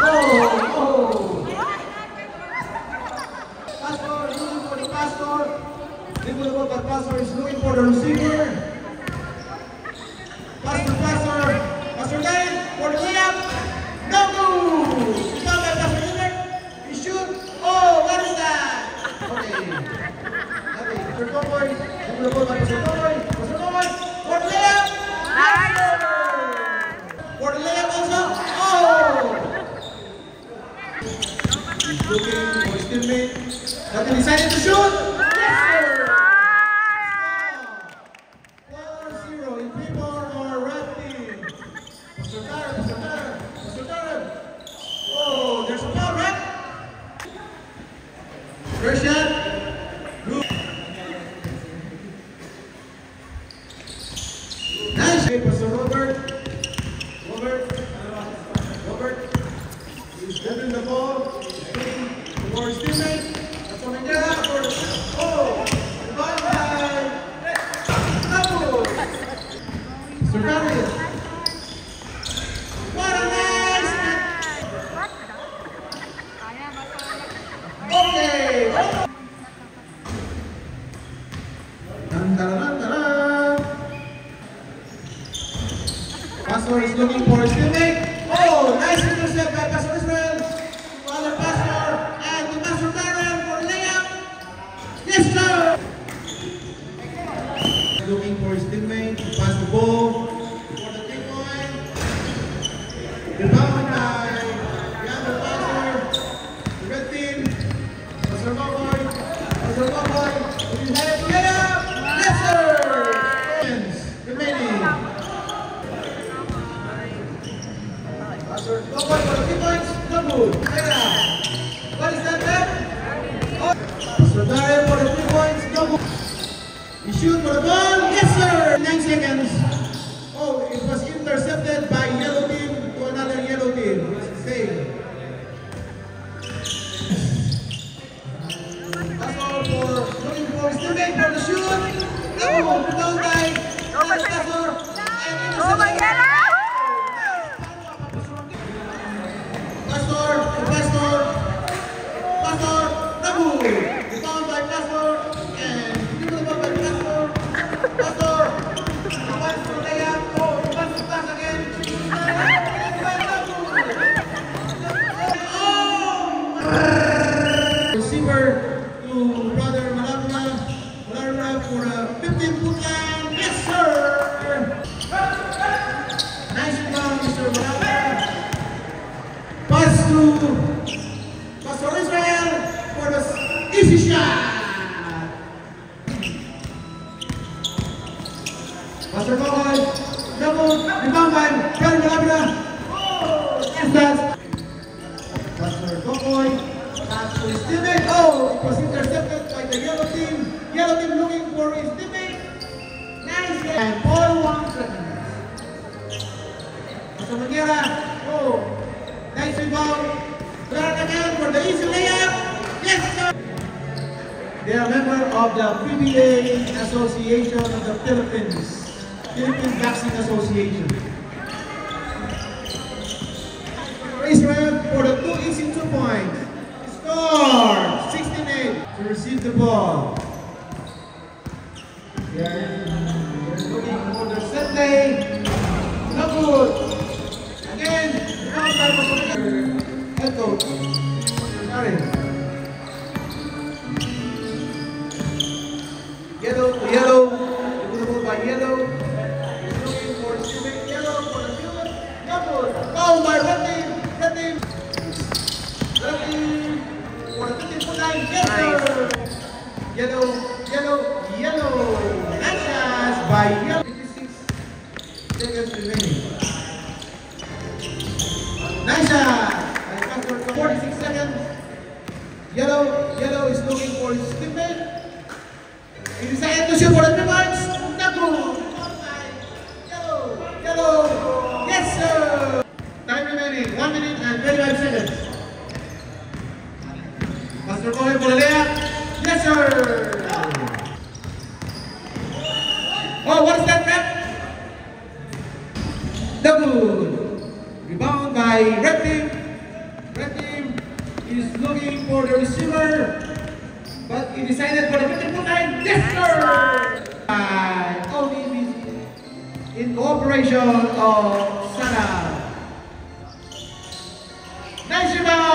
Oh! Pastor is looking for the pastor. Dribble but pastor is looking for the receiver. Pastor Ryan for the layup. No good! It's not by Pastor Leonard. He shoot. Oh, what is that? Okay. Okay, Pastor Tomoy. Dribble by Pastor Tomoy. Pastor Tomoy for the layup. Nice! For the layup also. Oh! He's looking for his teammate. But he decided to shoot. Yes, sir! 4-0 in favor of our red team. Pastor Darren. Oh, there's a foul, right? First shot. Good. Nice. Okay, Pastor Robert. He's dribbling the ball. Looking for his teammate. That's on the oh! The ball by Double. Sir Darius. What a nice net. Okay. Pastor is looking for his teammate. Oh, nice intercept by Pastor Israel. To other pastor and to Pastor Darren for layup. Yes, sir. Looking for his teammate to pass the ball for the 3-point. Rebound by the other pastor. The red team. Pastor Boboy. Is he headed to layup? Yes, sir. Remaining. Pastor Boboy for the 3 points. No good. What is that, man? Oh. Pastor Darren for the 3 points. No good. He shoot for the ball. Yes, sir. 9 seconds. Oh, it was intercepted by yellow team to another yellow team. Save. That's all for looking for his teammate for the shoot. Oh, down by Pastor. Oh my God! Pastor, double. Rebound by Pastor and dribble by Pastor. Pastor, he wants to lay up. Oh, he wants to pass again. Oh! Receiver to Brother Malaruna for a 15-foot line. Yes, sir. Nice rebound, Mr. Malaruna. Pass to Pastor Israel for the easy shot. Pastor Boboy, double, rebound by Kelly Malabina. Oh, yes, that. Pastor Boboy, pass to his teammate. Oh, it was intercepted by the yellow team. Yellow team looking for his teammate. Nice. And 41 seconds. Pastor Manguera. Oh, nice rebound. Grant again for the easy layup. Yes, sir. They are a member of the PBA Association of the Philippines. Philippine Boxing Association. Israel for the 2 easy 2 points. Score 16-8 to receive the ball. They're looking for the set play. No good. Again, head coach. Sorry. Yellow by yellow. Looking for teammate yellow for the field. Double. Foul by red team. Red team for the 15-foot line. Yellow. Nice pass by yellow. 56 seconds remaining. Nice shot. 46 seconds. Yellow is looking for his teammate. He decided to shoot for the 3 points. Yellow. Yes, sir. Time remaining. 1 minute and 25 seconds. Pastor Boy for the layup. Yes, sir. Oh, what is that, Pep? Double. Rebound by red team. He's looking for the receiver, but he decided for the middle line. Yes, sir! ODBC in cooperation of Sana. Nice rebound!